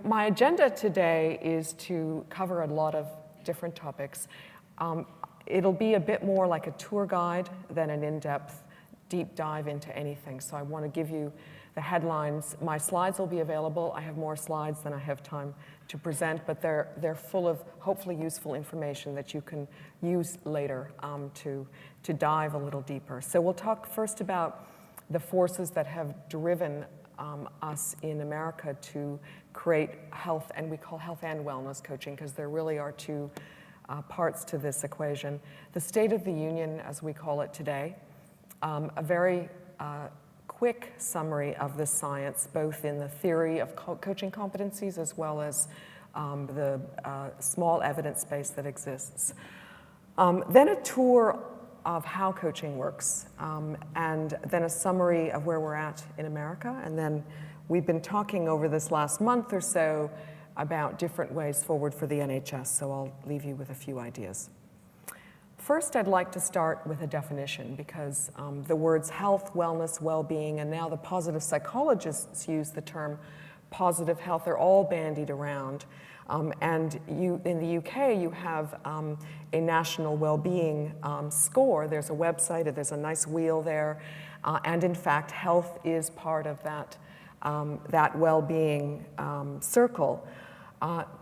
my agenda today is to cover a lot of different topics. It'll be a bit more like a tour guide than an in-depth deep dive into anything. So I want to give you the headlines. My slides will be available. I have more slides than I have time to present, but they're full of hopefully useful information that you can use later to dive a little deeper. So we'll talk first about the forces that have driven us in America to create health, and we call health and wellness coaching because there really are two parts to this equation. The State of the Union, as we call it today, a very quick summary of the science, both in the theory of coaching competencies as well as the small evidence base that exists. Then a tour of how coaching works, and then a summary of where we're at in America. And then we've been talking over this last month or so about different ways forward for the NHS, so I'll leave you with a few ideas. First, I'd like to start with a definition because the words health, wellness, well-being, and now the positive psychologists use the term positive health. They're all bandied around. And in the UK, you have a national well-being score. There's a website, there's a nice wheel there. And in fact, health is part of that, that well-being circle.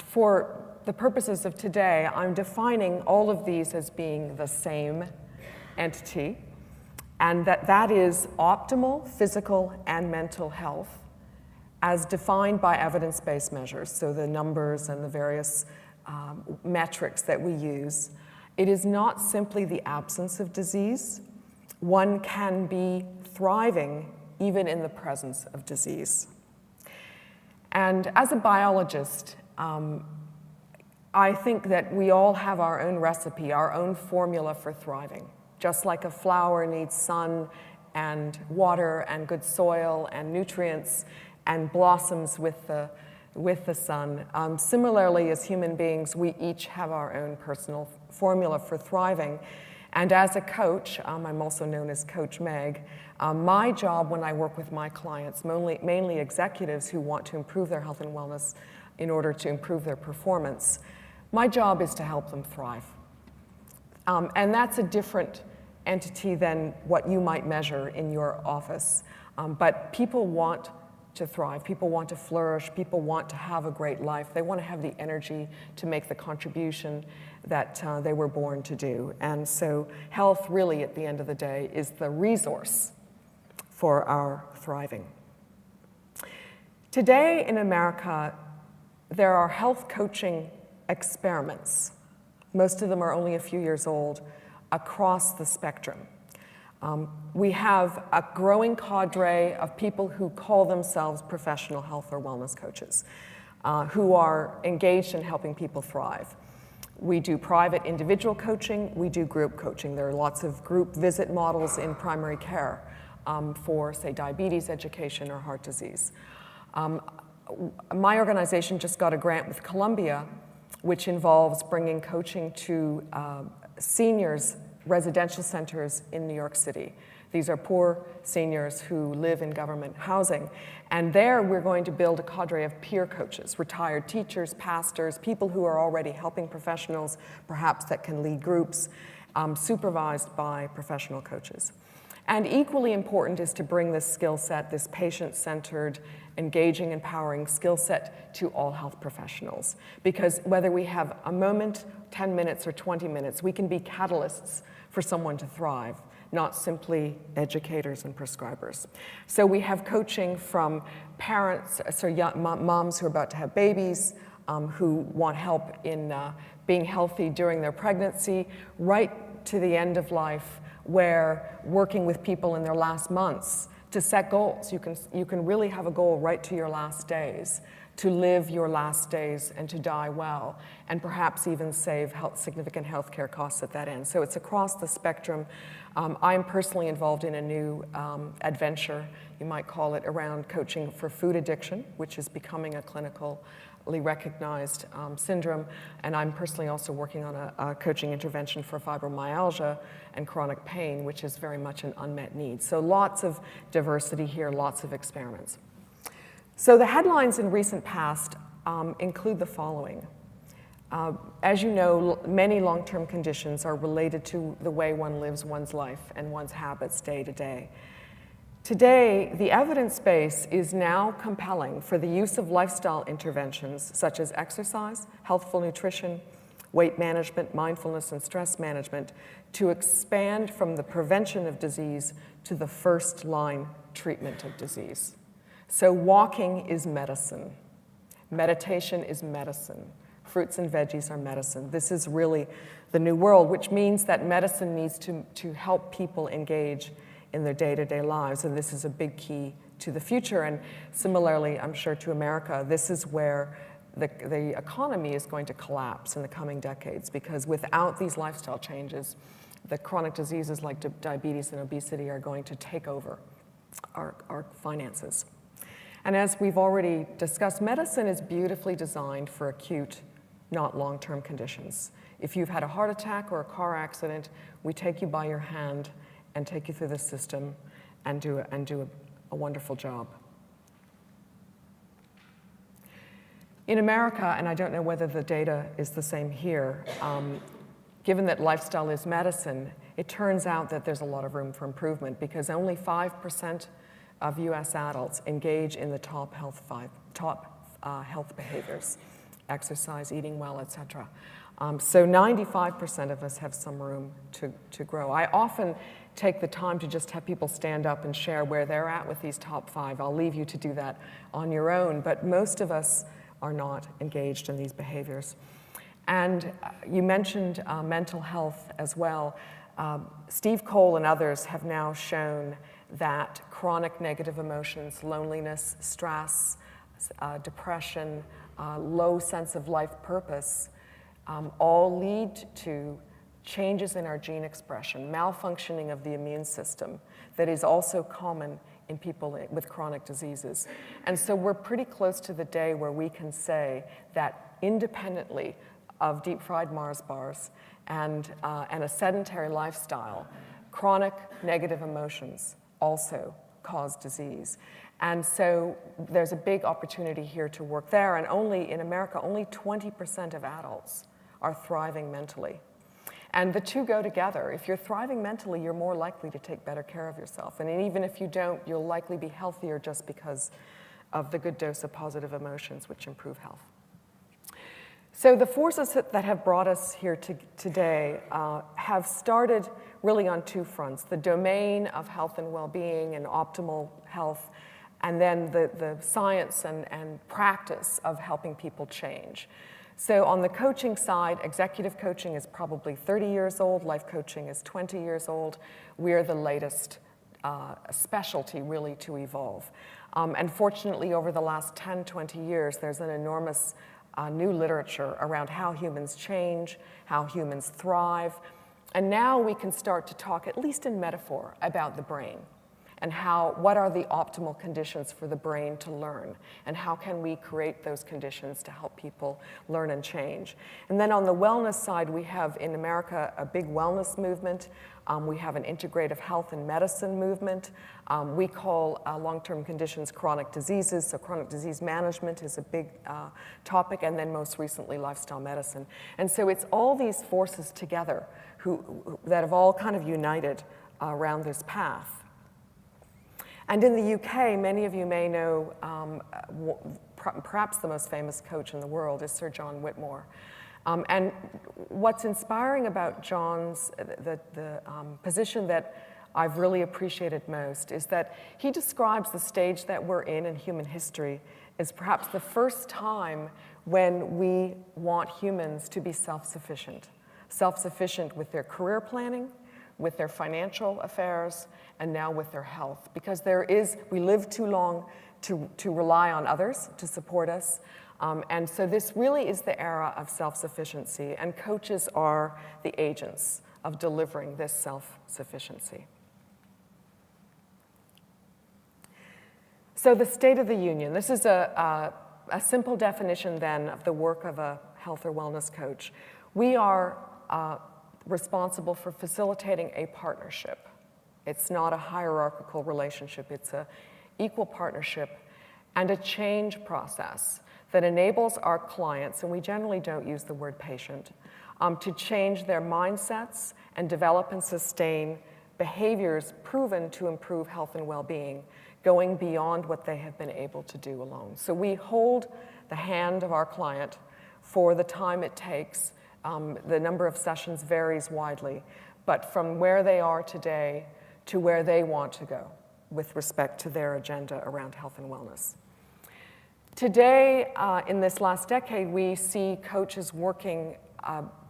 For the purposes of today, I'm defining all of these as being the same entity, and that is optimal physical and mental health as defined by evidence-based measures, so the numbers and the various metrics that we use. It is not simply the absence of disease. One can be thriving even in the presence of disease. And as a biologist, I think that we all have our own recipe, our own formula for thriving. Just like a flower needs sun and water and good soil and nutrients and blossoms with the sun. Similarly, as human beings, we each have our own personal formula for thriving. And as a coach, I'm also known as Coach Meg, my job when I work with my clients, mainly executives who want to improve their health and wellness in order to improve their performance, my job is to help them thrive. And that's a different entity than what you might measure in your office. But people want to thrive, people want to flourish, people want to have a great life. They want to have the energy to make the contribution that they were born to do. And so health really, at the end of the day, is the resource for our thriving. Today in America, there are health coaching experiments. Most of them are only a few years old across the spectrum. We have a growing cadre of people who call themselves professional health or wellness coaches, who are engaged in helping people thrive. We do private individual coaching, we do group coaching. There are lots of group visit models in primary care for, say, diabetes education or heart disease. My organization just got a grant with Columbia, which involves bringing coaching to seniors' residential centers in New York City. These are poor seniors who live in government housing. And there we're going to build a cadre of peer coaches, retired teachers, pastors, people who are already helping professionals, perhaps that can lead groups, supervised by professional coaches. And equally important is to bring this skill set, this patient-centered, engaging, empowering skill set to all health professionals. Because whether we have a moment, 10 minutes, or 20 minutes, we can be catalysts for someone to thrive, not simply educators and prescribers. So we have coaching from parents, moms who are about to have babies, who want help in being healthy during their pregnancy, right to the end of life, where working with people in their last months to set goals. You can really have a goal right to your last days, to live your last days and to die well, and perhaps even save significant healthcare costs at that end. So it's across the spectrum. I'm personally involved in a new adventure, you might call it, around coaching for food addiction, which is becoming a clinically recognized syndrome. And I'm personally also working on a coaching intervention for fibromyalgia and chronic pain, which is very much an unmet need. So lots of diversity here, lots of experiments. So the headlines in recent past include the following. As you know, many long-term conditions are related to the way one lives one's life and one's habits day to day. Today, the evidence base is now compelling for the use of lifestyle interventions such as exercise, healthful nutrition, weight management, mindfulness, and stress management to expand from the prevention of disease to the first-line treatment of disease. So walking is medicine. Meditation is medicine. Fruits and veggies are medicine. This is really the new world, which means that medicine needs to help people engage in their day-to-day lives, and this is a big key to the future. And similarly, I'm sure to America, this is where the economy is going to collapse in the coming decades, because without these lifestyle changes, the chronic diseases like diabetes and obesity are going to take over our finances. And as we've already discussed, medicine is beautifully designed for acute, not long-term conditions. If you've had a heart attack or a car accident, we take you by your hand and take you through the system and do a wonderful job. In America, and I don't know whether the data is the same here, given that lifestyle is medicine, it turns out that there's a lot of room for improvement, because only 5% of US adults engage in the top health behaviors: exercise, eating well, et cetera. So 95% of us have some room to grow. I often take the time to just have people stand up and share where they're at with these top 5. I'll leave you to do that on your own, but most of us are not engaged in these behaviors. And you mentioned mental health as well. Steve Cole and others have now shown that chronic negative emotions, loneliness, stress, depression, low sense of life purpose, all lead to changes in our gene expression, malfunctioning of the immune system that is also common in people with chronic diseases. And so we're pretty close to the day where we can say that independently of deep-fried Mars bars and a sedentary lifestyle, chronic negative emotions also cause disease. And so there's a big opportunity here to work there, and only in America, only 20% of adults are thriving mentally. And the two go together. If you're thriving mentally, you're more likely to take better care of yourself. And even if you don't, you'll likely be healthier just because of the good dose of positive emotions, which improve health. So the forces that have brought us here today have started really on two fronts: the domain of health and well-being and optimal health, and then the science and practice of helping people change. So on the coaching side, executive coaching is probably 30 years old, life coaching is 20 years old. We're the latest specialty really to evolve. And fortunately, over the last 10, 20 years, there's an enormous new literature around how humans change, how humans thrive. And now we can start to talk, at least in metaphor, about the brain and what are the optimal conditions for the brain to learn, and how can we create those conditions to help people learn and change. And then on the wellness side, we have in America a big wellness movement. We have an integrative health and medicine movement. We call long-term conditions chronic diseases, so chronic disease management is a big topic, and then most recently lifestyle medicine. And so it's all these forces together that have all kind of united around this path. And in the UK, many of you may know, perhaps the most famous coach in the world is Sir John Whitmore. And what's inspiring about John's, the position that I've really appreciated most is that he describes the stage that we're in human history as perhaps the first time when we want humans to be self-sufficient with their career planning, with their financial affairs, and now with their health. Because we live too long to rely on others to support us. And so this really is the era of self-sufficiency, and coaches are the agents of delivering this self-sufficiency. So the State of the Union. This is a simple definition then of the work of a health or wellness coach. We are responsible for facilitating a partnership. It's not a hierarchical relationship. It's an equal partnership and a change process that enables our clients, and we generally don't use the word patient, to change their mindsets and develop and sustain behaviors proven to improve health and well-being, going beyond what they have been able to do alone. So we hold the hand of our client for the time it takes. The number of sessions varies widely, but from where they are today to where they want to go with respect to their agenda around health and wellness. Today, in this last decade, we see coaches working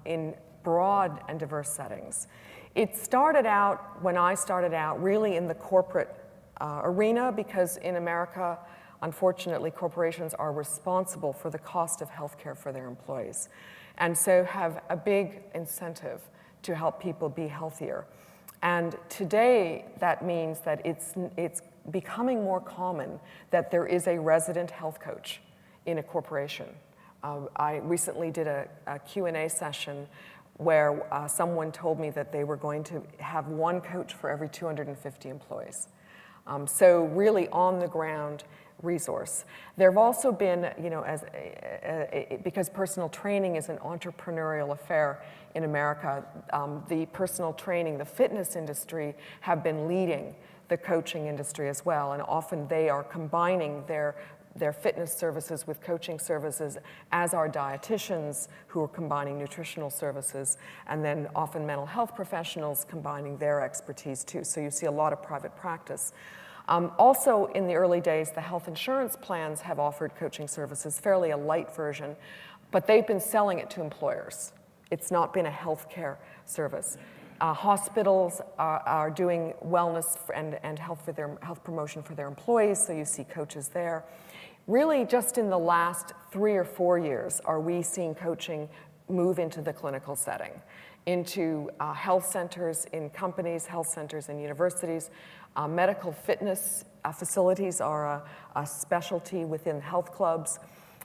in broad and diverse settings. It started out, when I started out, really in the corporate arena, because in America, unfortunately, corporations are responsible for the cost of healthcare for their employees, and so have a big incentive to help people be healthier. And today, that means that it's becoming more common that there is a resident health coach in a corporation. I recently did a Q&A session where someone told me that they were going to have one coach for every 250 employees. So really on the ground resource. There have also been, because personal training is an entrepreneurial affair in America, the personal training, the fitness industry have been leading the coaching industry as well, and often they are combining their fitness services with coaching services, as are dietitians who are combining nutritional services, and then often mental health professionals combining their expertise too. So you see a lot of private practice. Also, in the early days, the health insurance plans have offered coaching services, fairly a light version, but they've been selling it to employers. It's not been a healthcare service. Hospitals are doing wellness and health promotion for their employees, so you see coaches there. Really, just in the last 3 or 4 years are we seeing coaching move into the clinical setting, into health centers in companies, health centers in universities. Medical fitness facilities are a specialty within health clubs.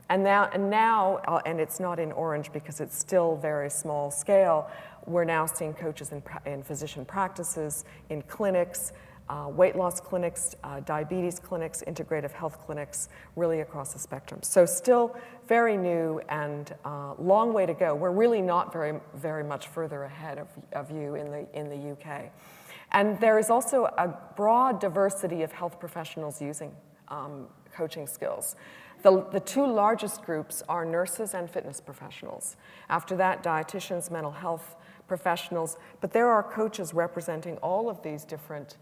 And now, it's not in orange because it's still very small scale, we're now seeing coaches in physician practices, in clinics, weight loss clinics, diabetes clinics, integrative health clinics, really across the spectrum. So still very new and long way to go. We're really not very much further ahead of you in the UK. And there is also a broad diversity of health professionals using coaching skills. The two largest groups are nurses and fitness professionals. After that, dietitians, mental health professionals, but there are coaches representing all of these different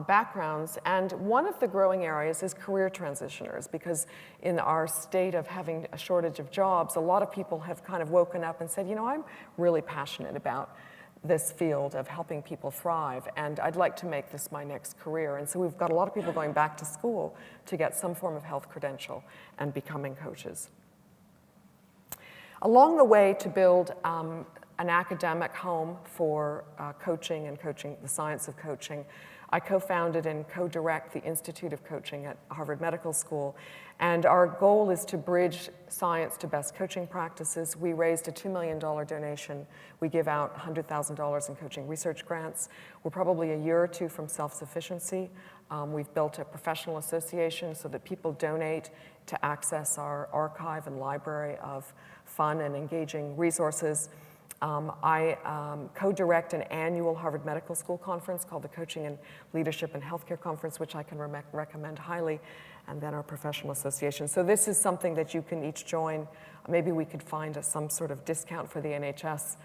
backgrounds, and one of the growing areas is career transitioners, because in our state of having a shortage of jobs, a lot of people have kind of woken up and said, I'm really passionate about this field of helping people thrive, and I'd like to make this my next career. And so we've got a lot of people going back to school to get some form of health credential and becoming coaches. Along the way to build an academic home for coaching and the science of coaching, I co-founded and co-direct the Institute of Coaching at Harvard Medical School, and our goal is to bridge science to best coaching practices. We raised a $2 million donation. We give out $100,000 in coaching research grants. We're probably a year or two from self-sufficiency. We've built a professional association so that people donate to access our archive and library of fun and engaging resources. I co-direct an annual Harvard Medical School conference called the Coaching and Leadership and Healthcare Conference, which I can recommend highly, and then our professional association. So this is something that you can each join. Maybe we could find some sort of discount for the NHS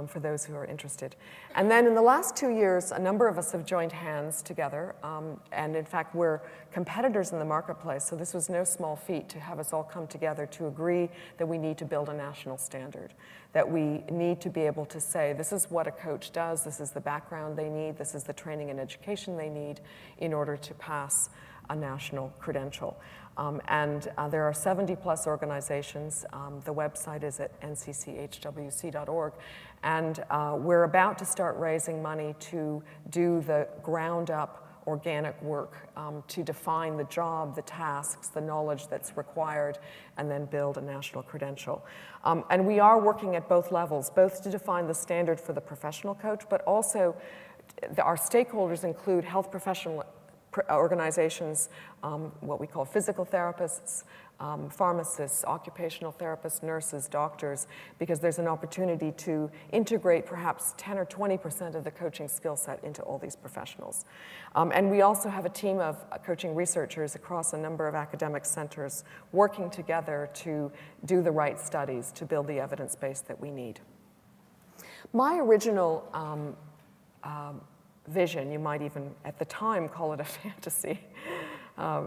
for those who are interested. And then in the last 2 years, a number of us have joined hands together, and in fact, we're competitors in the marketplace, so this was no small feat to have us all come together to agree that we need to build a national standard, that we need to be able to say, this is what a coach does, this is the background they need, this is the training and education they need in order to pass a national credential. There are 70 plus organizations. The website is at ncchwc.org. And we're about to start raising money to do the ground up organic work to define the job, the tasks, the knowledge that's required, and then build a national credential. And we are working at both levels, both to define the standard for the professional coach, but also our stakeholders include health organizations, what we call physical therapists, pharmacists, occupational therapists, nurses, doctors, because there's an opportunity to integrate perhaps 10 or 20% of the coaching skill set into all these professionals. And we also have a team of coaching researchers across a number of academic centers working together to do the right studies to build the evidence base that we need. My original vision, you might even at the time call it a fantasy,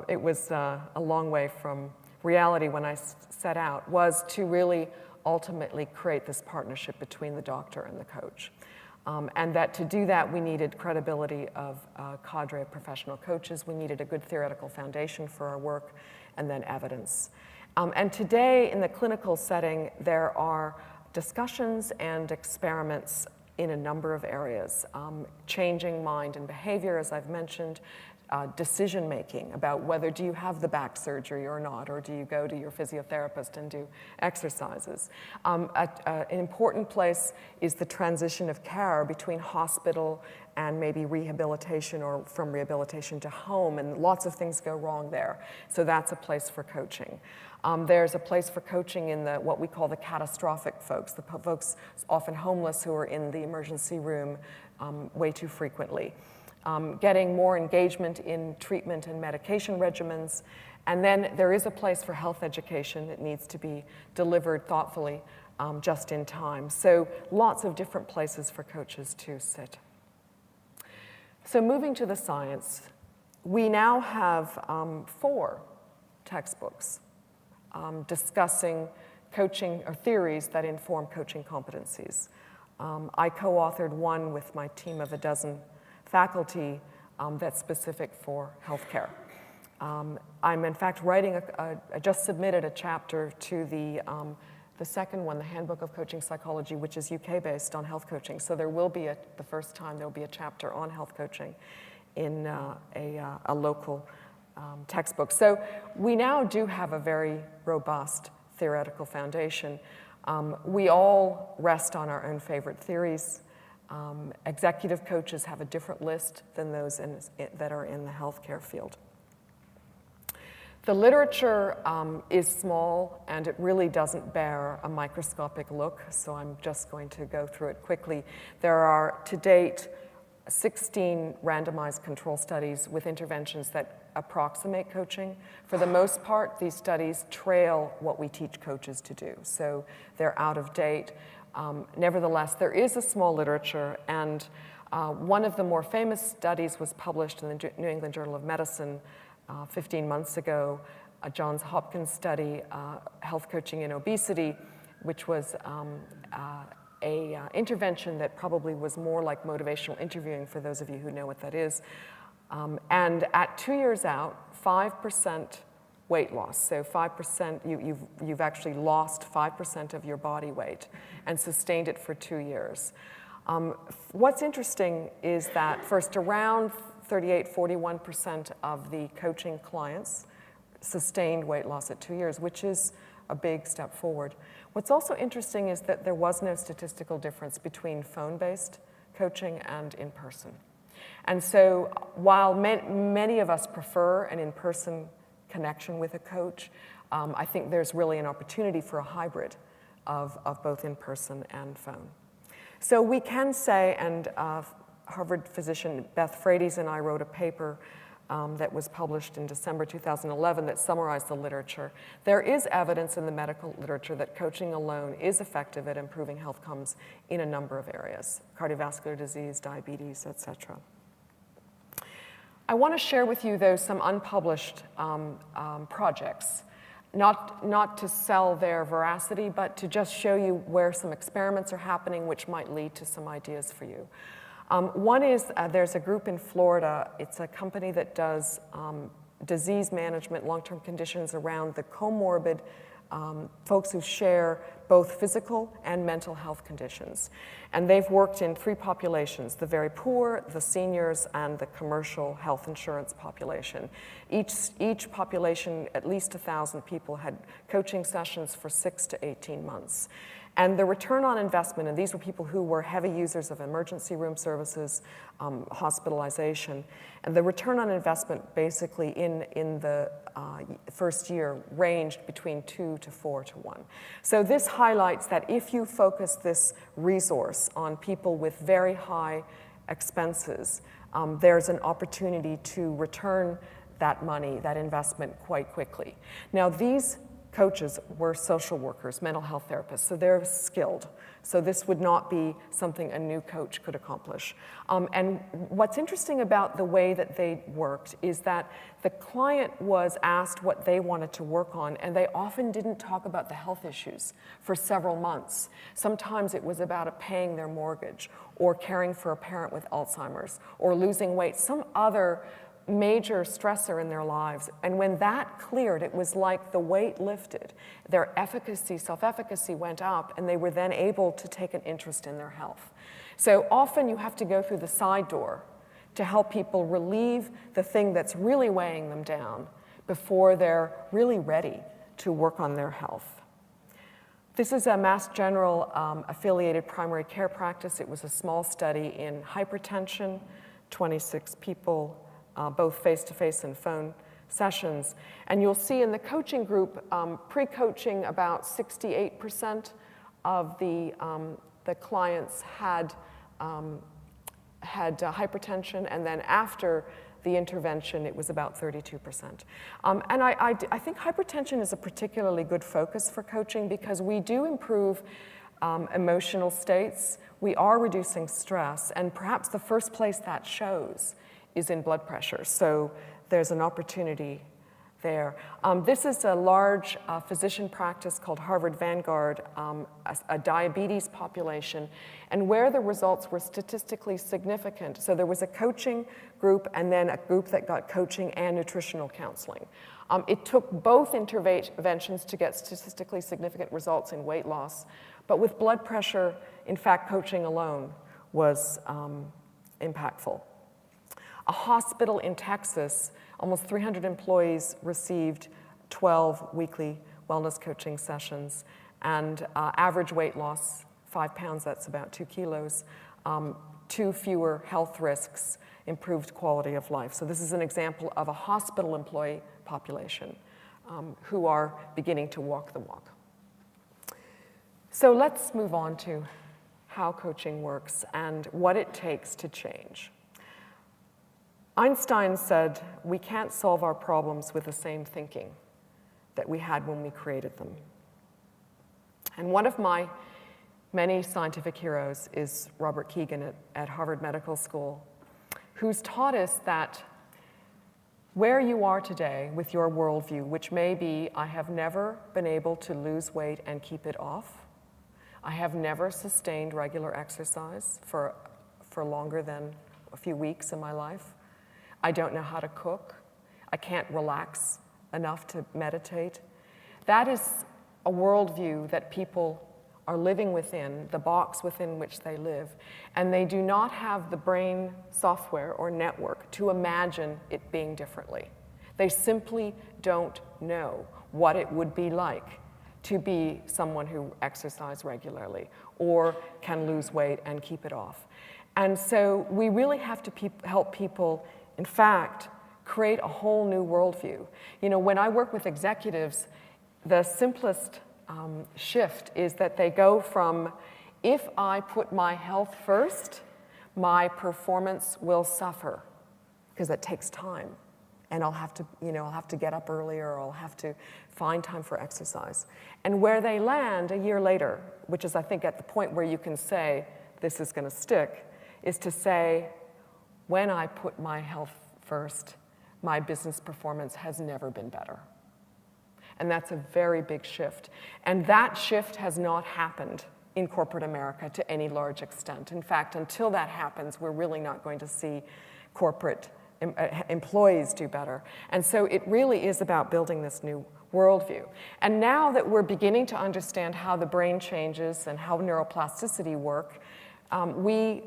it was a long way from reality when I set out, was to really ultimately create this partnership between the doctor and the coach. And that to do that, we needed credibility of a cadre of professional coaches. We needed a good theoretical foundation for our work, and then evidence. And today, in the clinical setting, there are discussions and experiments in a number of areas. Changing mind and behavior, as I've mentioned, decision-making about whether do you have the back surgery or not, or do you go to your physiotherapist and do exercises. An important place is the transition of care between hospital and maybe rehabilitation, or from rehabilitation to home, and lots of things go wrong there. So that's a place for coaching. There's a place for coaching in what we call the catastrophic folks, the folks often homeless who are in the emergency room way too frequently. Getting more engagement in treatment and medication regimens. And then there is a place for health education that needs to be delivered thoughtfully, just in time. So lots of different places for coaches to sit. So moving to the science, we now have 4 textbooks discussing coaching or theories that inform coaching competencies. I co-authored one with my team of a dozen faculty that's specific for healthcare. I'm in fact writing, I just submitted a chapter to the second one, the Handbook of Coaching Psychology, which is UK-based on health coaching. So there will be, the first time, there will be a chapter on health coaching in a local textbook. So we now do have a very robust theoretical foundation. We all rest on our own favorite theories. Executive coaches have a different list than those that are in the healthcare field. The literature is small, and it really doesn't bear a microscopic look, so I'm just going to go through it quickly. There are, to date, 16 randomized control studies with interventions that approximate coaching. For the most part, these studies trail what we teach coaches to do, so they're out of date. Nevertheless, there is a small literature, and one of the more famous studies was published in the New England Journal of Medicine 15 months ago, a Johns Hopkins study, Health Coaching in Obesity, which was a intervention that probably was more like motivational interviewing, for those of you who know what that is. And at 2 years out, 5% weight loss. So 5%, you've actually lost 5% of your body weight and sustained it for 2 years. What's interesting is that first, around 41% of the coaching clients sustained weight loss at 2 years, which is a big step forward. What's also interesting is that there was no statistical difference between phone-based coaching and in-person. And so while many of us prefer an in-person connection with a coach, I think there's really an opportunity for a hybrid of both in-person and phone. So we can say, and Harvard physician Beth Frades and I wrote a paper that was published in December 2011 that summarized the literature. There is evidence in the medical literature that coaching alone is effective at improving health outcomes in a number of areas: cardiovascular disease, diabetes, etc. I want to share with you, though, some unpublished projects, not to sell their veracity, but to just show you where some experiments are happening which might lead to some ideas for you. One is, there's a group in Florida. It's a company that does disease management, long-term conditions around the comorbid folks who share both physical and mental health conditions. And they've worked in 3 populations: the very poor, the seniors, and the commercial health insurance population. Each population, at least 1,000 people, had coaching sessions for 6 to 18 months. And the return on investment, and these were people who were heavy users of emergency room services, hospitalization, and the return on investment basically in the first year ranged between 2 to 4 to 1. So this highlights that if you focus this resource on people with very high expenses, there's an opportunity to return that money, that investment, quite quickly. Now, these coaches were social workers, mental health therapists, so they're skilled. So this would not be something a new coach could accomplish. And what's interesting about the way that they worked is that the client was asked what they wanted to work on, and they often didn't talk about the health issues for several months. Sometimes it was about paying their mortgage, or caring for a parent with Alzheimer's, or losing weight, some other major stressor in their lives. And when that cleared, it was like the weight lifted. Their efficacy, self-efficacy went up, and they were then able to take an interest in their health. So often you have to go through the side door to help people relieve the thing that's really weighing them down before they're really ready to work on their health. This is a Mass General affiliated primary care practice. It was a small study in hypertension, 26 people, both face-to-face and phone sessions. And you'll see in the coaching group, pre-coaching, about 68% of the clients had hypertension, and then after the intervention, it was about 32%. And I think hypertension is a particularly good focus for coaching because we do improve emotional states. We are reducing stress, and perhaps the first place that shows is in blood pressure. So there's an opportunity there. This is a large physician practice called Harvard Vanguard, a diabetes population, and where the results were statistically significant. So there was a coaching group and then a group that got coaching and nutritional counseling. It took both interventions to get statistically significant results in weight loss, but with blood pressure, in fact, coaching alone was impactful. A hospital in Texas, almost 300 employees received 12 weekly wellness coaching sessions, and average weight loss, 5 pounds, that's about 2 kilos, 2 fewer health risks, improved quality of life. So this is an example of a hospital employee population who are beginning to walk the walk. So let's move on to how coaching works and what it takes to change. Einstein said, we can't solve our problems with the same thinking that we had when we created them. And one of my many scientific heroes is Robert Keegan at Harvard Medical School, who's taught us that where you are today with your worldview, which may be, I have never been able to lose weight and keep it off. I have never sustained regular exercise for longer than a few weeks in my life. I don't know how to cook. I can't relax enough to meditate. That is a worldview that people are living within, the box within which they live, and they do not have the brain software or network to imagine it being differently. They simply don't know what it would be like to be someone who exercises regularly or can lose weight and keep it off. And so we really have to help people, in fact, create a whole new worldview. You know, when I work with executives, the simplest shift is that they go from, if I put my health first, my performance will suffer, because that takes time. And I'll have to get up earlier, or I'll have to find time for exercise. And where they land a year later, which is, I think, at the point where you can say, this is going to stick, is to say, when I put my health first, my business performance has never been better. And that's a very big shift. And that shift has not happened in corporate America to any large extent. In fact, until that happens, we're really not going to see corporate employees do better. And so it really is about building this new worldview. And now that we're beginning to understand how the brain changes and how neuroplasticity work, we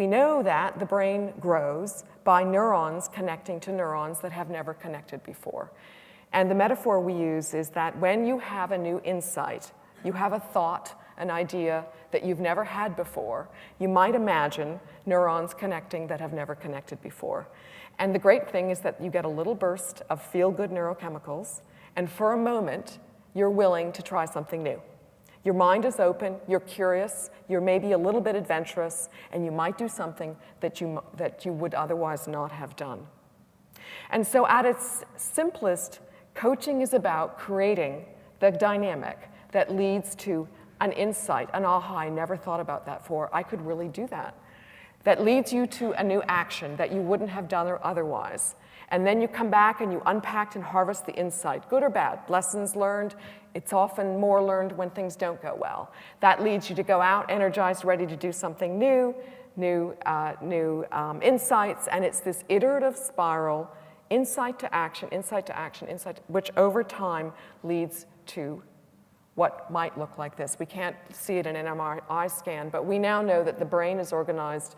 know that the brain grows by neurons connecting to neurons that have never connected before. And the metaphor we use is that when you have a new insight, You have a thought, an idea that you've never had before. You might imagine neurons connecting that have never connected before. And the great thing is that you get a little burst of feel-good neurochemicals, and for a moment, you're willing to try something new. Your mind is open, you're curious, you're maybe a little bit adventurous, and you might do something that you would otherwise not have done. And so at its simplest, coaching is about creating the dynamic that leads to an insight, an aha, I never thought about that before, I could really do that. That leads you to a new action that you wouldn't have done otherwise. And then you come back and you unpack and harvest the insight, good or bad, lessons learned. It's often more learned when things don't go well. That leads you to go out energized, ready to do something new insights, and it's this iterative spiral, insight to action, insight to action, insight, which over time leads to what might look like this. We can't see it in an MRI scan, but we now know that the brain is organized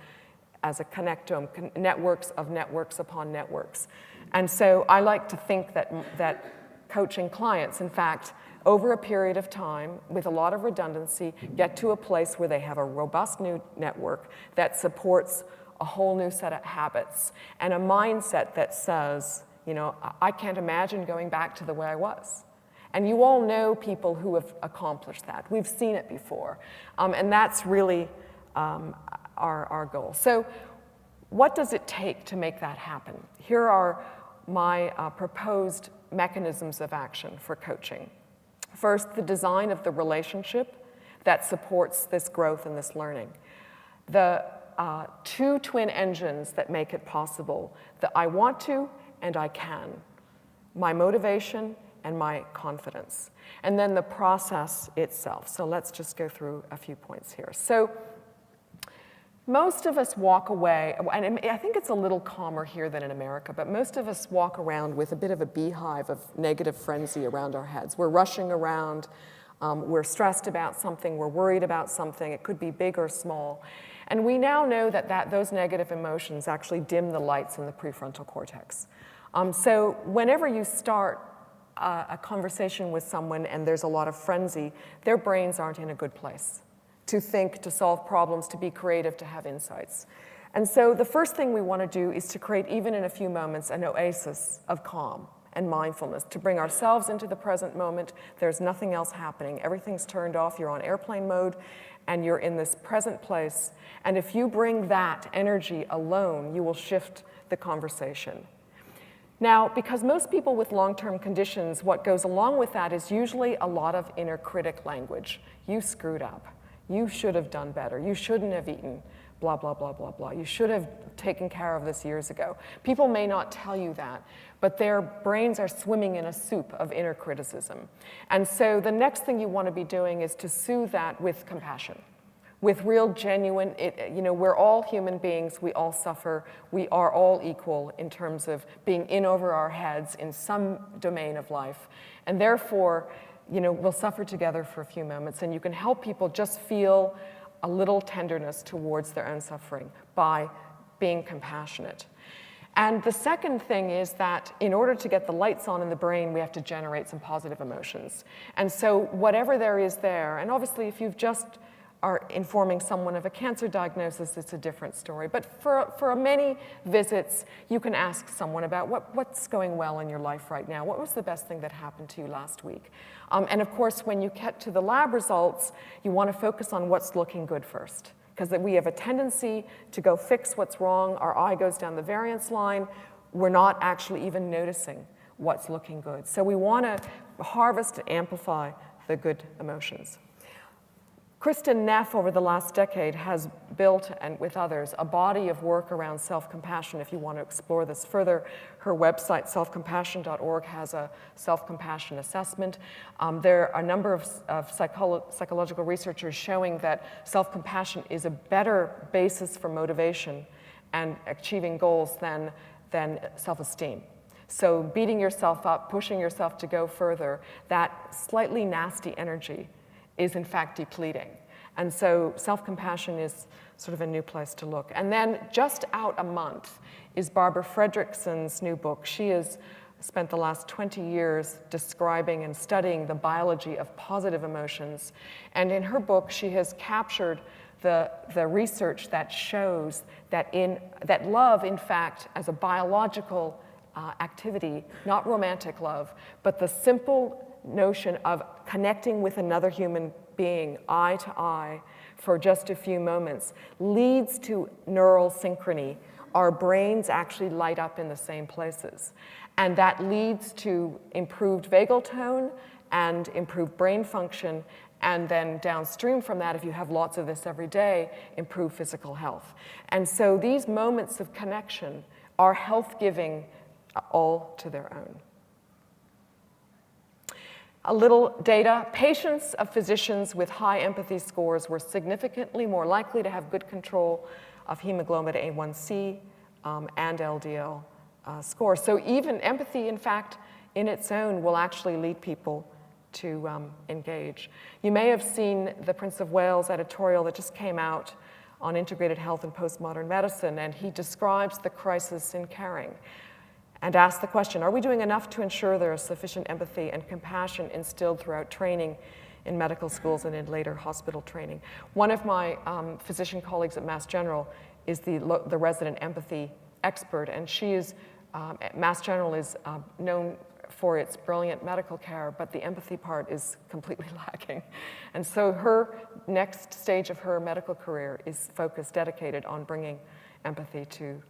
as a connectome, networks of networks upon networks. And so I like to think that coaching clients, in fact, over a period of time, with a lot of redundancy, get to a place where they have a robust new network that supports a whole new set of habits and a mindset that says, you know, I can't imagine going back to the way I was. And you all know people who have accomplished that. We've seen it before. And that's really our goal. So what does it take to make that happen? Here are my proposed mechanisms of action for coaching. First, the design of the relationship that supports this growth and this learning. The two twin engines that make it possible, the I want to and I can, my motivation and my confidence. And then the process itself. So let's just go through a few points here. So most of us walk away, and I think it's a little calmer here than in America, but most of us walk around with a bit of a beehive of negative frenzy around our heads. We're rushing around, we're stressed about something, we're worried about something, it could be big or small. And we now know that those negative emotions actually dim the lights in the prefrontal cortex. So whenever you start a conversation with someone and there's a lot of frenzy, their brains aren't in a good place to think, to solve problems, to be creative, to have insights. And so the first thing we want to do is to create, even in a few moments, an oasis of calm and mindfulness, to bring ourselves into the present moment. There's nothing else happening. Everything's turned off. You're on airplane mode, and you're in this present place. And if you bring that energy alone, you will shift the conversation. Now, because most people with long-term conditions, what goes along with that is usually a lot of inner critic language. You screwed up. You should have done better. You shouldn't have eaten, blah, blah, blah, blah, blah. You should have taken care of this years ago. People may not tell you that, but their brains are swimming in a soup of inner criticism. And so the next thing you want to be doing is to soothe that with compassion, with real genuine, we're all human beings, we all suffer, we are all equal in terms of being in over our heads in some domain of life. And therefore, we'll suffer together for a few moments, and you can help people just feel a little tenderness towards their own suffering by being compassionate. And the second thing is that in order to get the lights on in the brain, we have to generate some positive emotions. And so whatever there is there, and obviously if you've just are informing someone of a cancer diagnosis, it's a different story. But for many visits, you can ask someone about what's going well in your life right now. What was the best thing that happened to you last week? And of course, when you get to the lab results, you want to focus on what's looking good first, because we have a tendency to go fix what's wrong. Our eye goes down the variance line. We're not actually even noticing what's looking good. So we want to harvest and amplify the good emotions. Kristin Neff, over the last decade, has built, and with others, a body of work around self-compassion. If you want to explore this further, her website, selfcompassion.org, has a self-compassion assessment. There are a number of psychological researchers showing that self-compassion is a better basis for motivation and achieving goals than self-esteem. So beating yourself up, pushing yourself to go further, that slightly nasty energy is in fact depleting. And so self-compassion is sort of a new place to look. And then just out a month is Barbara Fredrickson's new book. She is spent the last 20 years describing and studying the biology of positive emotions. And in her book, she has captured the research that shows that love, in fact, as a biological activity, not romantic love, but the simple notion of connecting with another human being, eye to eye, for just a few moments, leads to neural synchrony. Our brains actually light up in the same places. And that leads to improved vagal tone and improved brain function, and then downstream from that, if you have lots of this every day, improve physical health. And so these moments of connection are health-giving all to their own. A little data: patients of physicians with high empathy scores were significantly more likely to have good control of hemoglobin A1C and LDL scores. So even empathy, in fact, in its own will actually lead people to engage. You may have seen the Prince of Wales editorial that just came out on integrated health and postmodern medicine, and he describes the crisis in caring and asks the question, are we doing enough to ensure there is sufficient empathy and compassion instilled throughout training in medical schools and in later hospital training? One of my physician colleagues at Mass General is the resident empathy expert, and she is, Mass General is known for its brilliant medical care, but the empathy part is completely lacking. And so her next stage of her medical career is focused, dedicated on bringing empathy to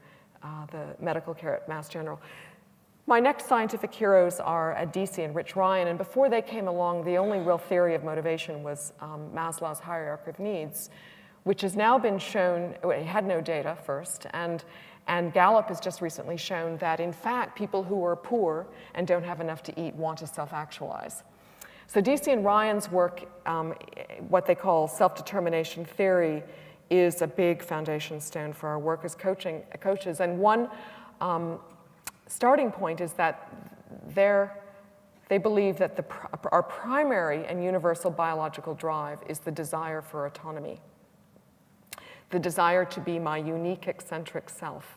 the medical care at Mass General. My next scientific heroes are Adisi and Rich Ryan, and before they came along, the only real theory of motivation was Maslow's hierarchy of needs, which has now been shown, it had no data first, and Gallup has just recently shown that, in fact, people who are poor and don't have enough to eat want to self-actualize. So Adisi and Ryan's work, what they call self-determination theory, is a big foundation stone for our work as coaches. And one starting point is that they believe that our primary and universal biological drive is the desire for autonomy, the desire to be my unique, eccentric self.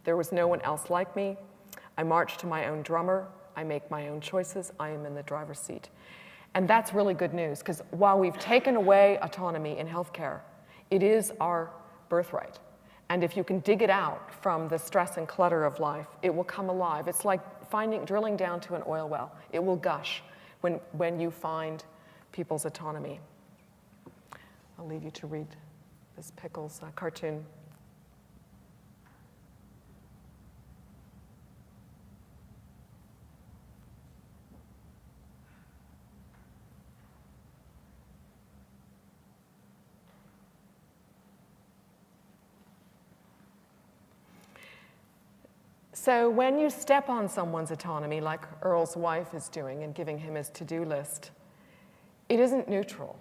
There was no one else like me. I march to my own drummer. I make my own choices. I am in the driver's seat. And that's really good news, because while we've taken away autonomy in healthcare, it is our birthright. And if you can dig it out from the stress and clutter of life, it will come alive. It's like drilling down to an oil well. It will gush when you find people's autonomy. I'll leave you to read this Pickles cartoon. So when you step on someone's autonomy, like Earl's wife is doing and giving him his to-do list, it isn't neutral.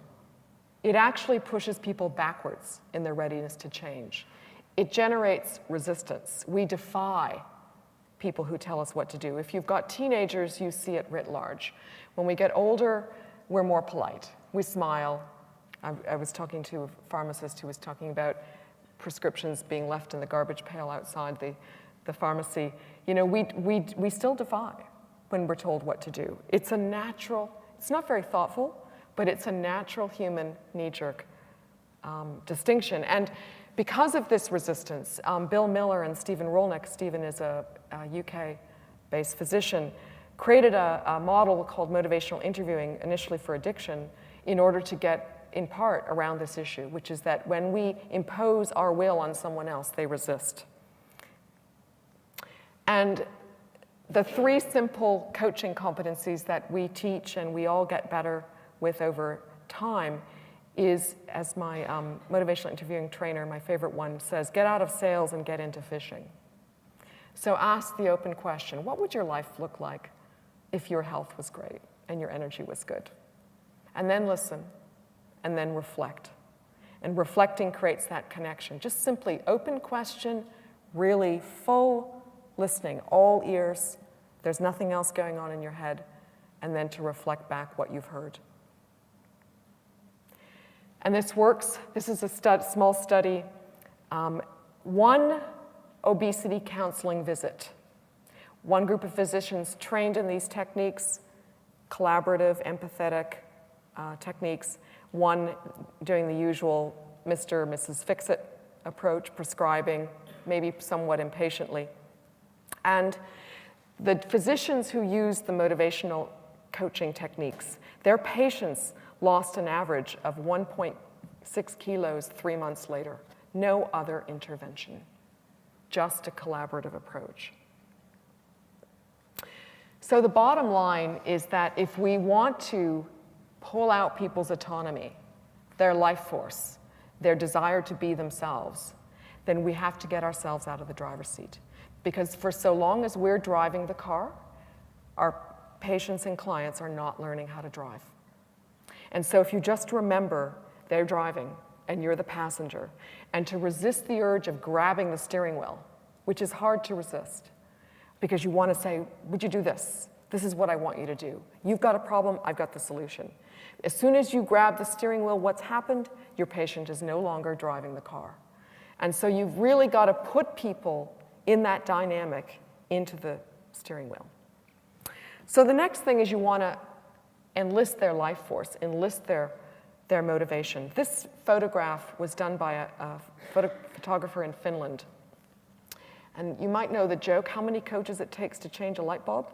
It actually pushes people backwards in their readiness to change. It generates resistance. We defy people who tell us what to do. If you've got teenagers, you see it writ large. When we get older, we're more polite. We smile. I was talking to a pharmacist who was talking about prescriptions being left in the garbage pail outside the pharmacy. You know, we still defy when we're told what to do. It's a natural, it's not very thoughtful, but it's a natural human knee-jerk distinction. And because of this resistance, Bill Miller and Stephen Rolnick, Stephen is a UK-based physician, created a model called motivational interviewing, initially for addiction, in order to get, in part, around this issue, which is that when we impose our will on someone else, they resist. And the three simple coaching competencies that we teach and we all get better with over time is, as my motivational interviewing trainer, my favorite one, says, get out of sales and get into fishing. So ask the open question, what would your life look like if your health was great and your energy was good? And then listen, and then reflect. And reflecting creates that connection. Just simply open question, really full listening, all ears, there's nothing else going on in your head, and then to reflect back what you've heard. And this works. This is a small study. One obesity counseling visit One group of physicians trained in these techniques, collaborative, empathetic techniques. One doing the usual Mr. or Mrs. Fix-It approach, prescribing, maybe somewhat impatiently. And the physicians who used the motivational coaching techniques, their patients lost an average of 1.6 kilos 3 months later. No other intervention, just a collaborative approach. So the bottom line is that if we want to pull out people's autonomy, their life force, their desire to be themselves, then we have to get ourselves out of the driver's seat. Because for so long as we're driving the car, our patients and clients are not learning how to drive. And so if you just remember they're driving and you're the passenger, and to resist the urge of grabbing the steering wheel, which is hard to resist, because you want to say, would you do this? This is what I want you to do. You've got a problem, I've got the solution. As soon as you grab the steering wheel, what's happened? Your patient is no longer driving the car. And so you've really got to put people in that dynamic into the steering wheel. So the next thing is you want to enlist their life force, enlist their motivation. This photograph was done by a photographer in Finland. And you might know the joke, how many coaches it takes to change a light bulb?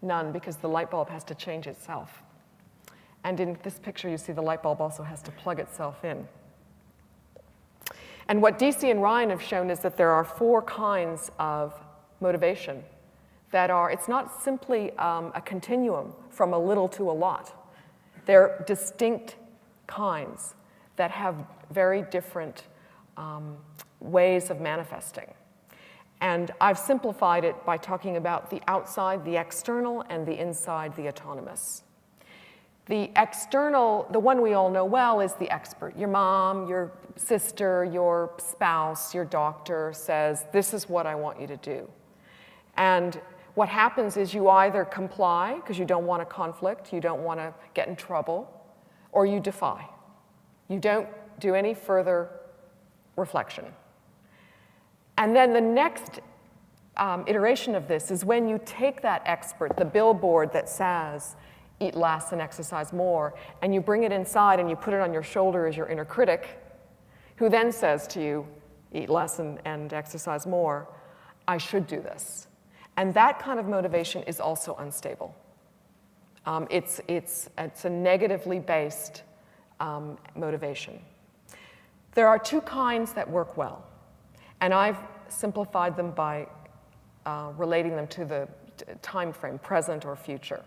None, because the light bulb has to change itself. And in this picture, you see the light bulb also has to plug itself in. And what DC and Ryan have shown is that there are 4 kinds of motivation that are, it's not simply a continuum from a little to a lot. They're distinct kinds that have very different ways of manifesting. And I've simplified it by talking about the outside, the external, and the inside, the autonomous. The external, the one we all know well, is the expert. Your mom, your sister, your spouse, your doctor says, this is what I want you to do. And what happens is you either comply, because you don't want a conflict, you don't want to get in trouble, or you defy. You don't do any further reflection. And then the next iteration of this is when you take that expert, the billboard that says, eat less and exercise more, and you bring it inside and you put it on your shoulder as your inner critic, who then says to you, eat less and exercise more, I should do this. And that kind of motivation is also unstable. It's a negatively based motivation. There are 2 kinds that work well, and I've simplified them by relating them to the time frame, present or future.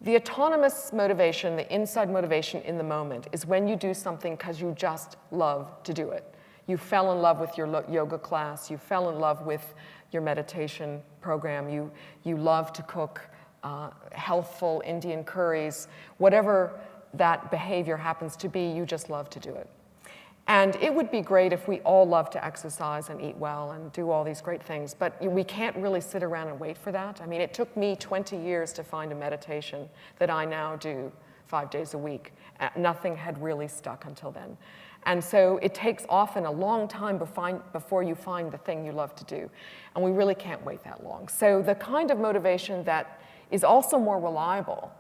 The autonomous motivation, the inside motivation in the moment, is when you do something because you just love to do it. You fell in love with your yoga class, you fell in love with your meditation program, you love to cook healthful Indian curries, whatever that behavior happens to be, you just love to do it. And it would be great if we all loved to exercise and eat well and do all these great things, but we can't really sit around and wait for that. I mean, it took me 20 years to find a meditation that I now do 5 days a week. Nothing had really stuck until then. And so it takes often a long time before you find the thing you love to do. And we really can't wait that long. So the kind of motivation that is also more reliable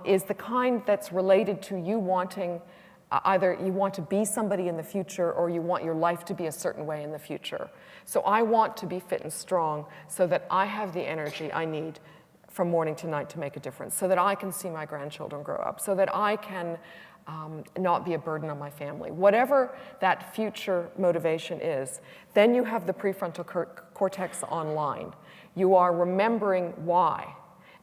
is the kind that's related to you wanting either you want to be somebody in the future or you want your life to be a certain way in the future. So I want to be fit and strong so that I have the energy I need from morning to night to make a difference, so that I can see my grandchildren grow up, so that I can not be a burden on my family. Whatever that future motivation is, then you have the prefrontal cortex online. You are remembering why.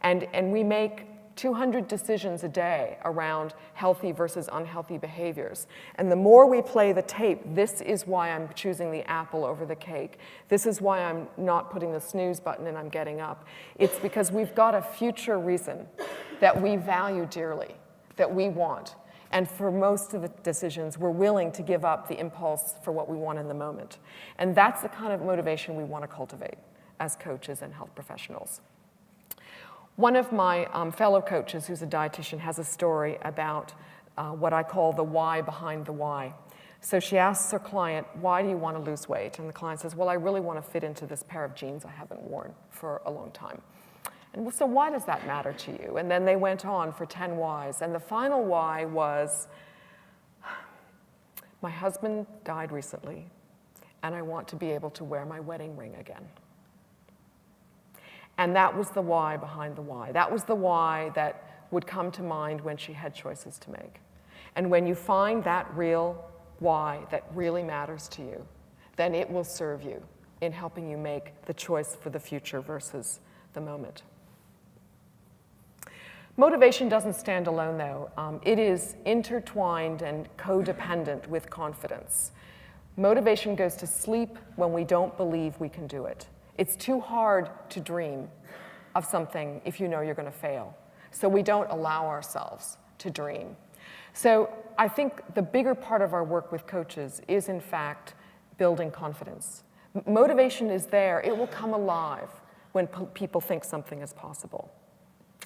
And we make 200 decisions a day around healthy versus unhealthy behaviors. And the more we play the tape, this is why I'm choosing the apple over the cake. This is why I'm not putting the snooze button and I'm getting up. It's because we've got a future reason that we value dearly, that we want. And for most of the decisions, we're willing to give up the impulse for what we want in the moment. And that's the kind of motivation we want to cultivate as coaches and health professionals. One of my fellow coaches, who's a dietitian, has a story about what I call the why behind the why. So she asks her client, why do you want to lose weight? And the client says, well, I really want to fit into this pair of jeans I haven't worn for a long time. And so why does that matter to you? And then they went on for 10 whys. And the final why was, my husband died recently, and I want to be able to wear my wedding ring again. And that was the why behind the why. That was the why that would come to mind when she had choices to make. And when you find that real why that really matters to you, then it will serve you in helping you make the choice for the future versus the moment. Motivation doesn't stand alone, though. It is intertwined and codependent with confidence. Motivation goes to sleep when we don't believe we can do it. It's too hard to dream of something if you know you're going to fail. So we don't allow ourselves to dream. So I think the bigger part of our work with coaches is, in fact, building confidence. Motivation is there. It will come alive when people think something is possible.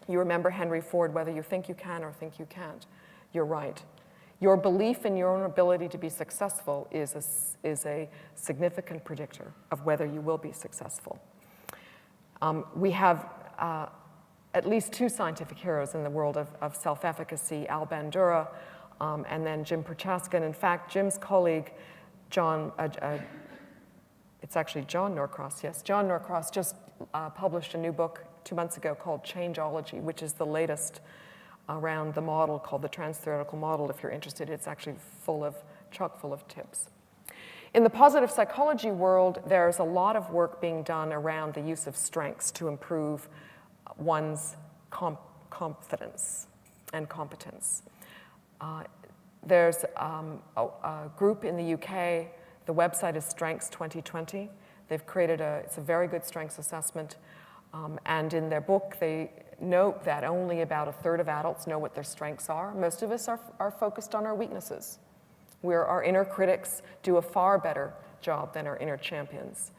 You remember Henry Ford, whether you think you can or think you can't, you're right. Your belief in your own ability to be successful is a significant predictor of whether you will be successful. We have at least two scientific heroes in the world of self-efficacy, Al Bandura and then Jim Prochaska. And in fact, Jim's colleague, it's actually John Norcross, yes. John Norcross just published a new book 2 months ago called Changeology, which is the latest around the model called the trans-theoretical model. If you're interested, it's actually chock full of tips. In the positive psychology world, there's a lot of work being done around the use of strengths to improve one's confidence and competence. There's a group in the UK, the website is Strengths 2020. They've created it's a very good strengths assessment. And in their book, they note that only about 1/3 of adults know what their strengths are. Most of us are focused on our weaknesses, where our inner critics do a far better job than our inner champions.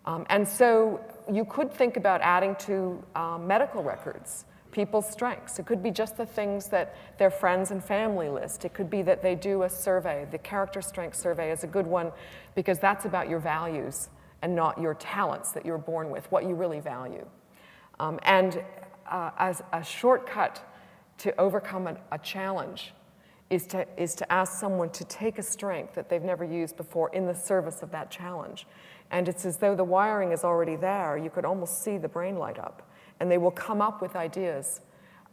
And so you could think about adding to medical records people's strengths. It could be just the things that their friends and family list. It could be that they do a survey. The character strength survey is a good one because that's about your values and not your talents that you're born with, what you really value. As a shortcut to overcome a challenge is to ask someone to take a strength that they've never used before in the service of that challenge. And it's as though the wiring is already there. You could almost see the brain light up. And they will come up with ideas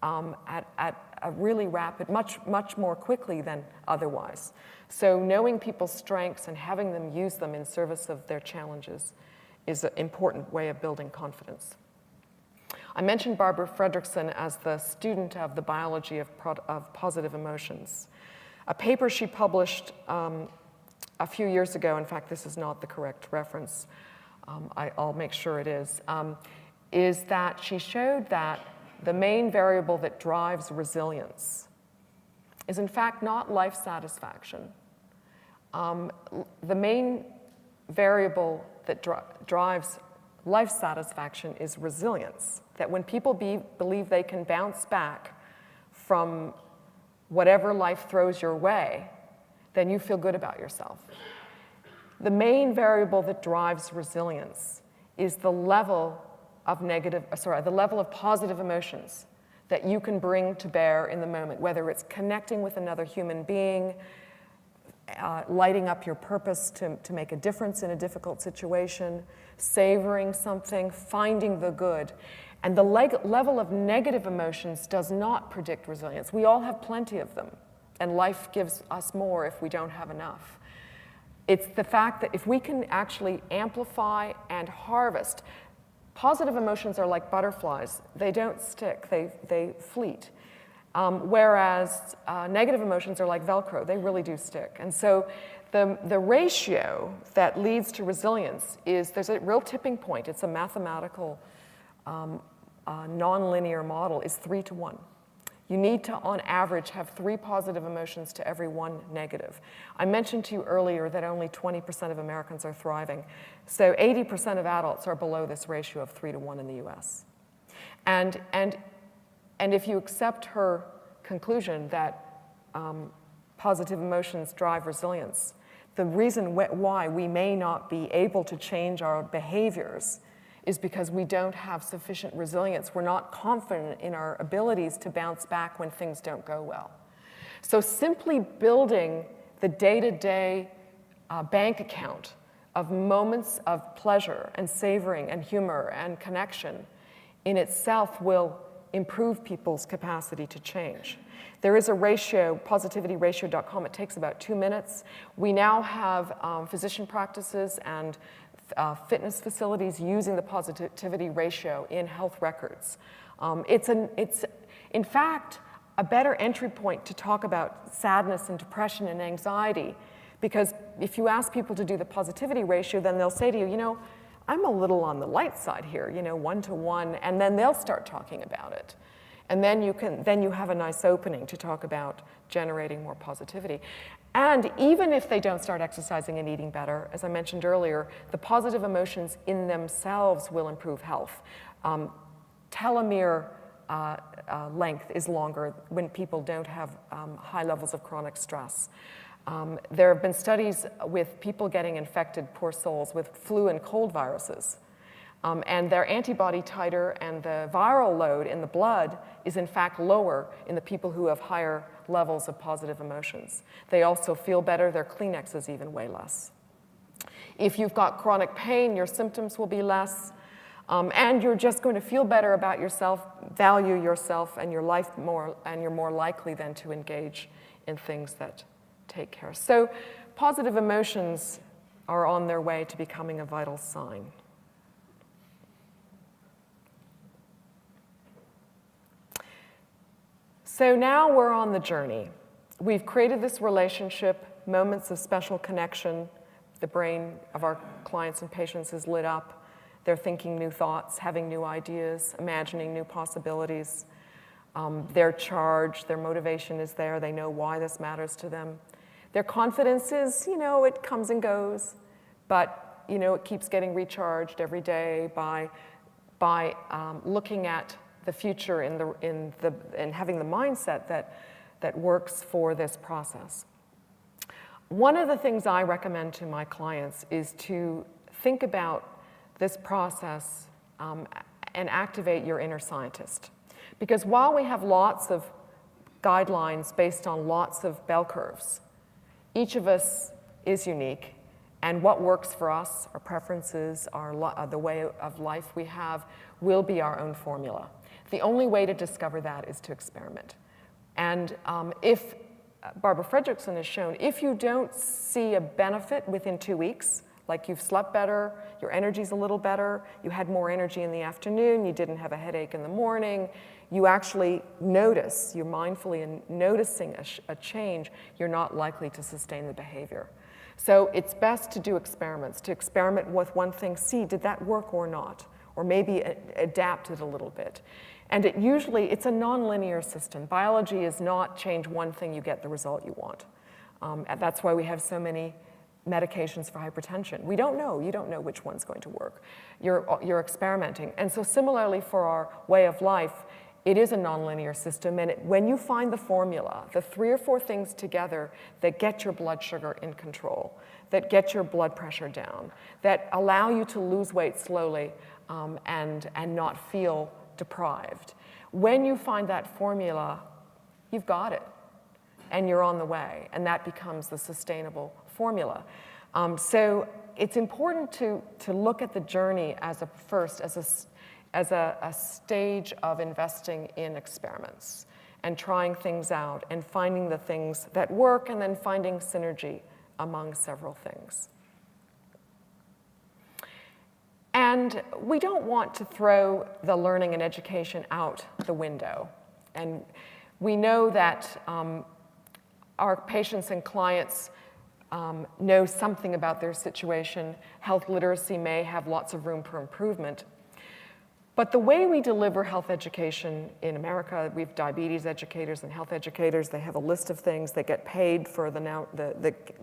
at a really rapid, much more quickly than otherwise. So knowing people's strengths and having them use them in service of their challenges is an important way of building confidence. I mentioned Barbara Fredrickson as the student of the biology of positive emotions. A paper she published a few years ago, in fact, this is not the correct reference, I'll make sure it is that she showed that the main variable that drives resilience is in fact not life satisfaction. The main variable that drives life satisfaction is resilience, that when people believe they can bounce back from whatever life throws your way, then you feel good about yourself. The main variable that drives resilience is the level of positive emotions that you can bring to bear in the moment, whether it's connecting with another human being, lighting up your purpose to make a difference in a difficult situation, savoring something, finding the good. And the level of negative emotions does not predict resilience. We all have plenty of them, and life gives us more if we don't have enough. It's the fact that if we can actually amplify and harvest, positive emotions are like butterflies. They don't stick, they fleet. Whereas negative emotions are like Velcro, they really do stick. And so the ratio that leads to resilience there's a real tipping point. It's a mathematical nonlinear model, is 3-to-1. You need to, on average, have 3 positive emotions to every 1 negative. I mentioned to you earlier that only 20% of Americans are thriving. So 80% of adults are below this ratio of 3-to-1 in the US. And if you accept her conclusion that positive emotions drive resilience, the reason why we may not be able to change our behaviors is because we don't have sufficient resilience. We're not confident in our abilities to bounce back when things don't go well. So simply building the day-to-day bank account of moments of pleasure and savoring and humor and connection in itself will improve people's capacity to change. There is a ratio, positivityratio.com. It takes about 2 minutes. We now have physician practices and fitness facilities using the positivity ratio in health records. It's, in fact, a better entry point to talk about sadness and depression and anxiety, because if you ask people to do the positivity ratio, then they'll say to you, you know, I'm a little on the light side here, you know, 1 to 1, and then they'll start talking about it. And then you have a nice opening to talk about generating more positivity. And even if they don't start exercising and eating better, as I mentioned earlier, the positive emotions in themselves will improve health. Telomere length is longer when people don't have high levels of chronic stress. There have been studies with people getting infected, poor souls, with flu and cold viruses. And their antibody titer and the viral load in the blood is in fact lower in the people who have higher levels of positive emotions. They also feel better, their Kleenex is even way less. If you've got chronic pain, your symptoms will be less, and you're just going to feel better about yourself, value yourself and your life more, and you're more likely then to engage in things that take care. So positive emotions are on their way to becoming a vital sign. So now we're on the journey. We've created this relationship, moments of special connection. The brain of our clients and patients is lit up. They're thinking new thoughts, having new ideas, imagining new possibilities. They're charged, their motivation is there, they know why this matters to them. Their confidence is, you know, it comes and goes, but, you know, it keeps getting recharged every day by looking at the future and having the mindset that works for this process. One of the things I recommend to my clients is to think about this process and activate your inner scientist. Because while we have lots of guidelines based on lots of bell curves, each of us is unique, and what works for us, our preferences, the way of life we have, will be our own formula. The only way to discover that is to experiment. And if Barbara Fredrickson has shown, if you don't see a benefit within 2 weeks, like you've slept better, your energy's a little better, you had more energy in the afternoon, you didn't have a headache in the morning, you actually notice, you're mindfully noticing a change, you're not likely to sustain the behavior. So it's best to do experiments, to experiment with one thing, see, did that work or not? Or maybe adapt it a little bit. And it's a nonlinear system. Biology is not change one thing, you get the result you want. And that's why we have so many medications for hypertension. We don't know, you don't know which one's going to work. You're experimenting. And so similarly for our way of life, it is a nonlinear system, and when you find the formula, the 3 or 4 things together that get your blood sugar in control, that get your blood pressure down, that allow you to lose weight slowly and not feel deprived. When you find that formula, you've got it, and you're on the way, and that becomes the sustainable formula. So it's important to look at the journey as a stage of investing in experiments and trying things out and finding the things that work and then finding synergy among several things. And we don't want to throw the learning and education out the window. And we know that our patients and clients know something about their situation. Health literacy may have lots of room for improvement. But the way we deliver health education in America, we have diabetes educators and health educators. They have a list of things. They get paid for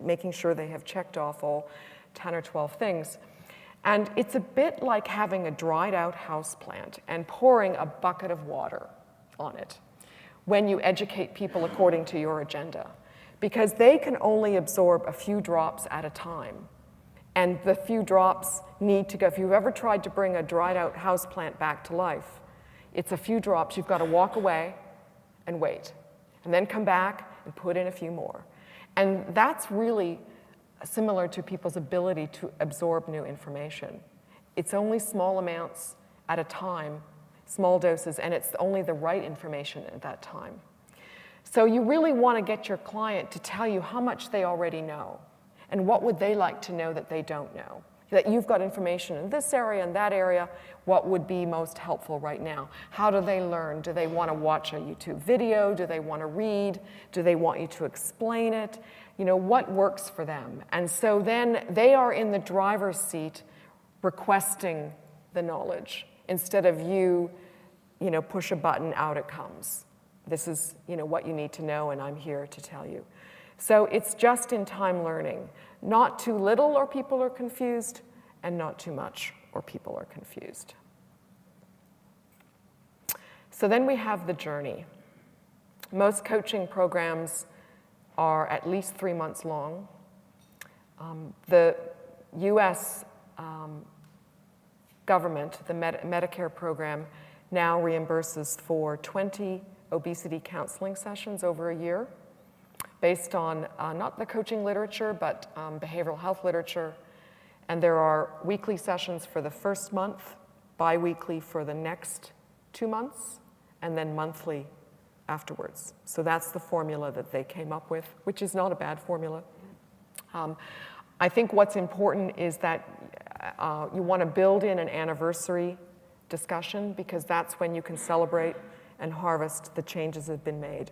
making sure they have checked off all 10 or 12 things. And it's a bit like having a dried out houseplant and pouring a bucket of water on it when you educate people according to your agenda. because they can only absorb a few drops at a time. And the few drops need to go. If you've ever tried to bring a dried out houseplant back to life, it's a few drops. You've got to walk away and wait, and then come back and put in a few more. And that's really similar to people's ability to absorb new information. It's only small amounts at a time, small doses, and it's only the right information at that time. So you really want to get your client to tell you how much they already know, and what would they like to know that they don't know. That you've got information in this area and that area, what would be most helpful right now? How do they learn? Do they want to watch a YouTube video? Do they want to read? Do they want you to explain it? You know, what works for them? And so then they are in the driver's seat requesting the knowledge instead of you know, push a button, out it comes. This is, you know, what you need to know, and I'm here to tell you. So it's just-in-time learning. Not too little or people are confused, and not too much or people are confused. So then we have the journey. Most coaching programs are at least 3 months long. The US government, the Medicare program, now reimburses for 20 obesity counseling sessions over a year, based on not the coaching literature, but behavioral health literature. And there are weekly sessions for the first month, bi-weekly for the next 2 months, and then monthly afterwards. So that's the formula that they came up with, which is not a bad formula. I think what's important is that you want to build in an anniversary discussion, because that's when you can celebrate and harvest the changes that have been made.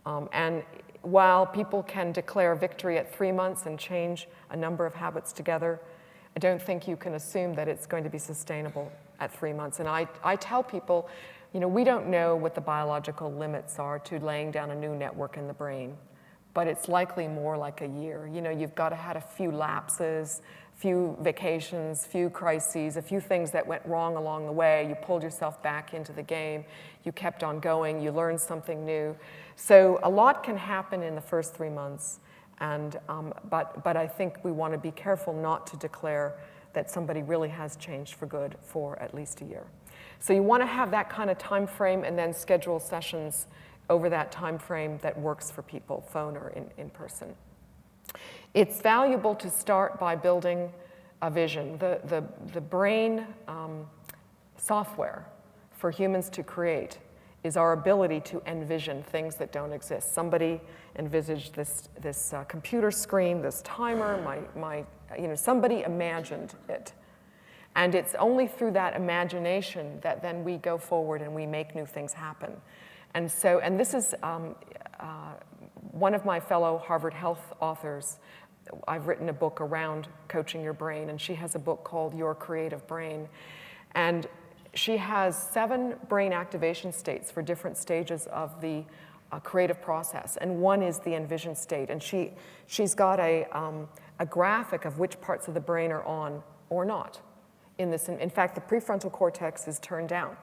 And while people can declare victory at 3 months and change a number of habits together, I don't think you can assume that it's going to be sustainable at 3 months. And I tell people, you know, we don't know what the biological limits are to laying down a new network in the brain, but it's likely more like a year. You know, you've got to have a few lapses, few vacations, few crises, a few things that went wrong along the way. You pulled yourself back into the game. You kept on going. You learned something new. So a lot can happen in the first 3 months, and but I think we want to be careful not to declare that somebody really has changed for good for at least a year. So you want to have that kind of time frame, and then schedule sessions over that time frame that works for people, phone or in person. It's valuable to start by building a vision. The brain software for humans to create is our ability to envision things that don't exist. Somebody envisaged this computer screen, this timer, you know, somebody imagined it. And it's only through that imagination that then we go forward and we make new things happen. And so, and this is one of my fellow Harvard Health authors. I've written a book around coaching your brain, and she has a book called Your Creative Brain. And she has 7 brain activation states for different stages of the creative process. And one is the envision state. And she's got a graphic of which parts of the brain are on or not. In fact, the prefrontal cortex is turned down.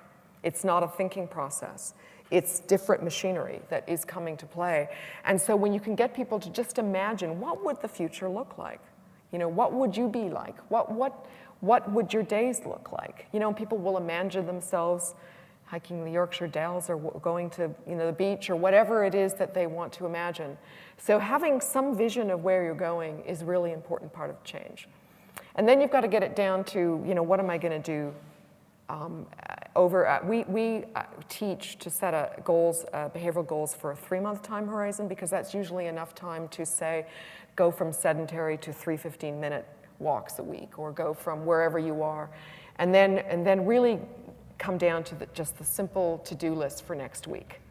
It's not a thinking process. It's different machinery that is coming to play. And so when you can get people to just imagine, what would the future look like? You know, what would you be like? What would your days look like? You know, people will imagine themselves hiking the Yorkshire Dales or going to, you know, the beach or whatever it is that they want to imagine. So having some vision of where you're going is really important part of change. And then you've got to get it down to, you know, what am I going to do? We teach to set goals, behavioral goals for a 3-month time horizon, because that's usually enough time to say, go from sedentary to 3 15-minute walks a week, or go from wherever you are, and then really come down to just the simple to-do list for next week.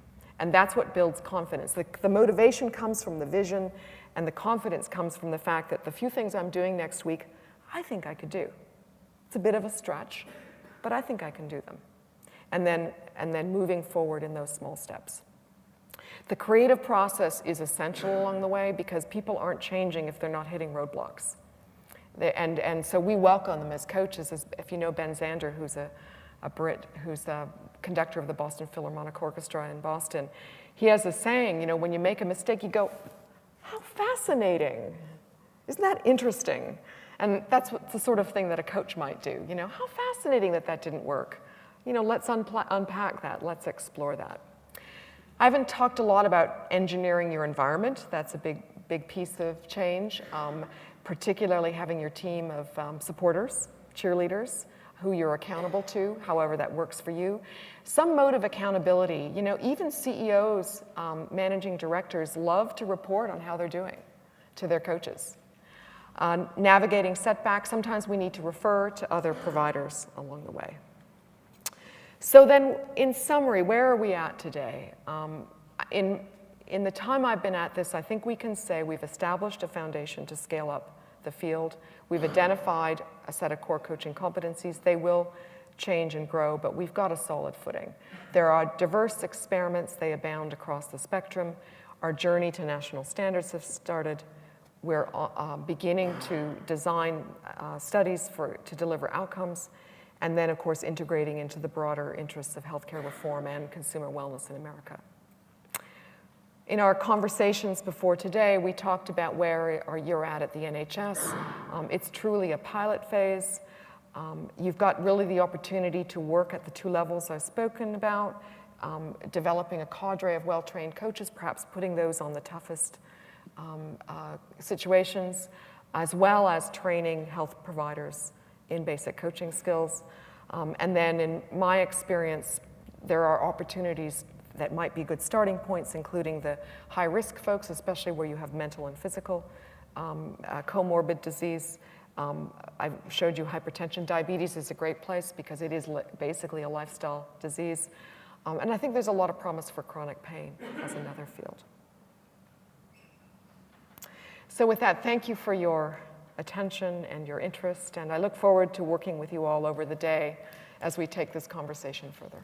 And that's what builds confidence. The motivation comes from the vision, and the confidence comes from the fact that the few things I'm doing next week, I think I could do. It's a bit of a stretch, but I think I can do them. And then moving forward in those small steps. The creative process is essential along the way, because people aren't changing if they're not hitting roadblocks. And so we welcome them as coaches. If you know Ben Zander, who's a Brit, who's a conductor of the Boston Philharmonic Orchestra in Boston, he has a saying, you know, when you make a mistake, you go, How fascinating. Isn't that interesting? And that's the sort of thing that a coach might do. You know, how fascinating that that didn't work. You know, let's unpack that. Let's explore that. I haven't talked a lot about engineering your environment. That's a big piece of change, particularly having your team of supporters, cheerleaders, who you're accountable to, however that works for you. Some mode of accountability. You know, even CEOs, managing directors, love to report on how they're doing to their coaches. Navigating setbacks, sometimes we need to refer to other providers along the way. So then, in summary, where are we at today? In the time I've been at this, I think we can say we've established a foundation to scale up the field. We've identified a set of core coaching competencies. They will change and grow, but we've got a solid footing. There are diverse experiments. They abound across the spectrum. Our journey to national standards has started. We're beginning to design studies to deliver outcomes, and then, of course, integrating into the broader interests of healthcare reform and consumer wellness in America. In our conversations before today, we talked about where you're at the NHS. It's truly a pilot phase. You've got really the opportunity to work at the two levels I've spoken about, developing a cadre of well-trained coaches, perhaps putting those on the toughest situations, as well as training health providers in basic coaching skills. And then in my experience, there are opportunities that might be good starting points, including the high-risk folks, especially where you have mental and physical comorbid disease. I've showed you hypertension. Diabetes is a great place because it is basically a lifestyle disease. And I think there's a lot of promise for chronic pain as another field. So with that, thank you for your attention and your interest, and I look forward to working with you all over the day as we take this conversation further.